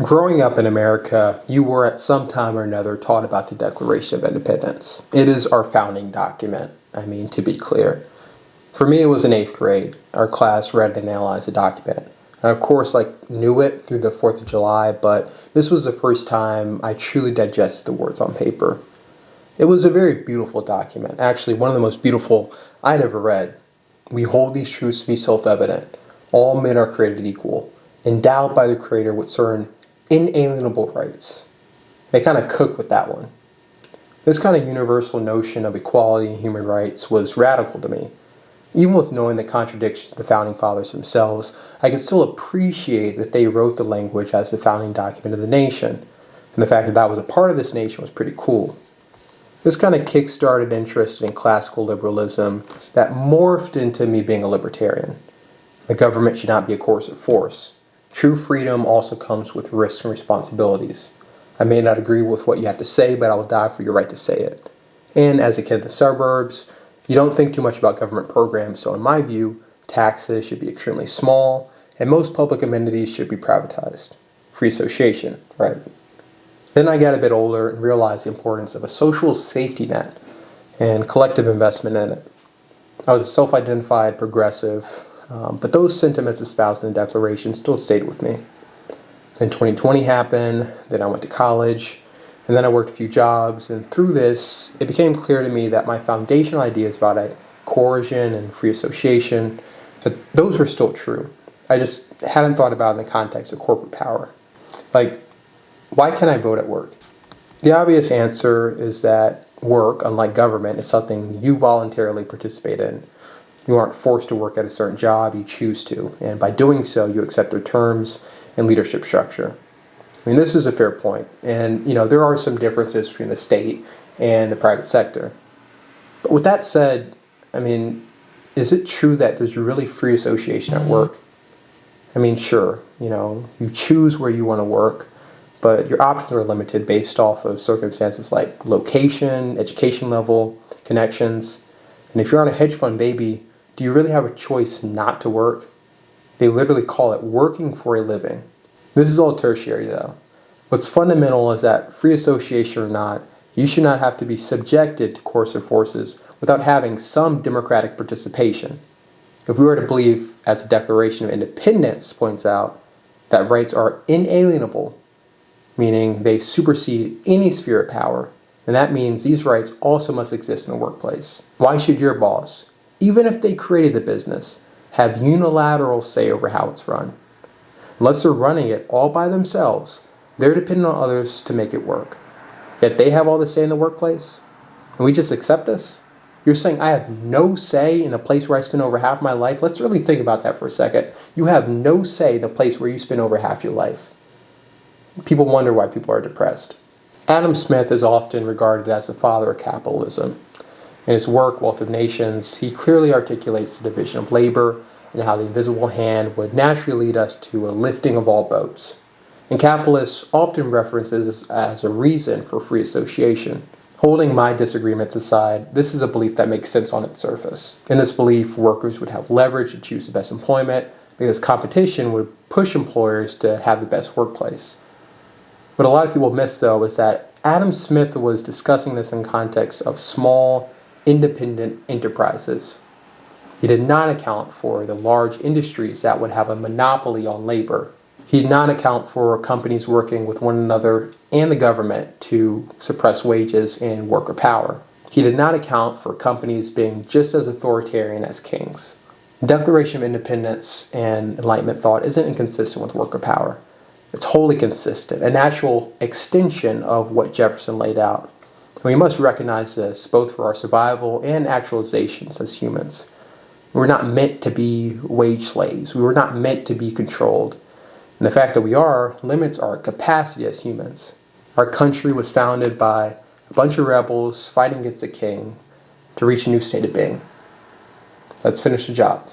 Growing up in America, you were at some time or another taught about the Declaration of Independence. It is our founding document, to be clear. For me, it was in 8th grade. Our class read and analyzed the document. I, of course, knew it through the 4th of July, but this was the first time I truly digested the words on paper. It was a very beautiful document, actually one of the most beautiful I'd ever read. We hold these truths to be self-evident. All men are created equal, endowed by the Creator with certain inalienable rights. They kind of cook with that one. This kind of universal notion of equality and human rights was radical to me. Even with knowing the contradictions of the Founding Fathers themselves, I could still appreciate that they wrote the language as the founding document of the nation, and the fact that that was a part of this nation was pretty cool. This kind of kick-started interest in classical liberalism that morphed into me being a libertarian. The government should not be a coercive force. True freedom also comes with risks and responsibilities. I may not agree with what you have to say, but I will die for your right to say it. And as a kid in the suburbs, you don't think too much about government programs, so in my view, taxes should be extremely small, and most public amenities should be privatized. Free association, right? Then I got a bit older and realized the importance of a social safety net and collective investment in it. I was a self-identified progressive, but those sentiments espoused in the Declaration still stayed with me. Then 2020 happened, then I went to college, and then I worked a few jobs, and through this, it became clear to me that my foundational ideas about coercion and free association, that those were still true. I just hadn't thought about it in the context of corporate power. Why can't I vote at work? The obvious answer is that work, unlike government, is something you voluntarily participate in. You aren't forced to work at a certain job, you choose to, and by doing so, you accept their terms and leadership structure. This is a fair point, and there are some differences between the state and the private sector. But with that said, is it true that there's really free association at work? Sure, you choose where you want to work, but your options are limited based off of circumstances like location, education level, connections. And if you're on a hedge fund, baby, do you really have a choice not to work? They literally call it working for a living. This is all tertiary though. What's fundamental is that free association or not, you should not have to be subjected to coercive forces without having some democratic participation. If we were to believe, as the Declaration of Independence points out, that rights are inalienable, meaning they supersede any sphere of power, then that means these rights also must exist in the workplace. Why should your boss, even if they created the business, have unilateral say over how it's run? Unless they're running it all by themselves, they're dependent on others to make it work. Yet they have all the say in the workplace? And we just accept this? You're saying I have no say in a place where I spend over half my life? Let's really think about that for a second. You have no say in the place where you spend over half your life. People wonder why people are depressed. Adam Smith is often regarded as the father of capitalism. In his work, Wealth of Nations, he clearly articulates the division of labor and how the invisible hand would naturally lead us to a lifting of all boats. And capitalists often references this as a reason for free association. Holding my disagreements aside, this is a belief that makes sense on its surface. In this belief, workers would have leverage to choose the best employment because competition would push employers to have the best workplace. What a lot of people miss, though, is that Adam Smith was discussing this in context of small, independent enterprises. He did not account for the large industries that would have a monopoly on labor. He did not account for companies working with one another and the government to suppress wages and worker power. He did not account for companies being just as authoritarian as kings. The Declaration of Independence and Enlightenment thought isn't inconsistent with worker power. It's wholly consistent, a natural extension of what Jefferson laid out. And we must recognize this both for our survival and actualizations as humans. We're not meant to be wage slaves. We were not meant to be controlled. And the fact that we are limits our capacity as humans. Our country was founded by a bunch of rebels fighting against the king to reach a new state of being. Let's finish the job.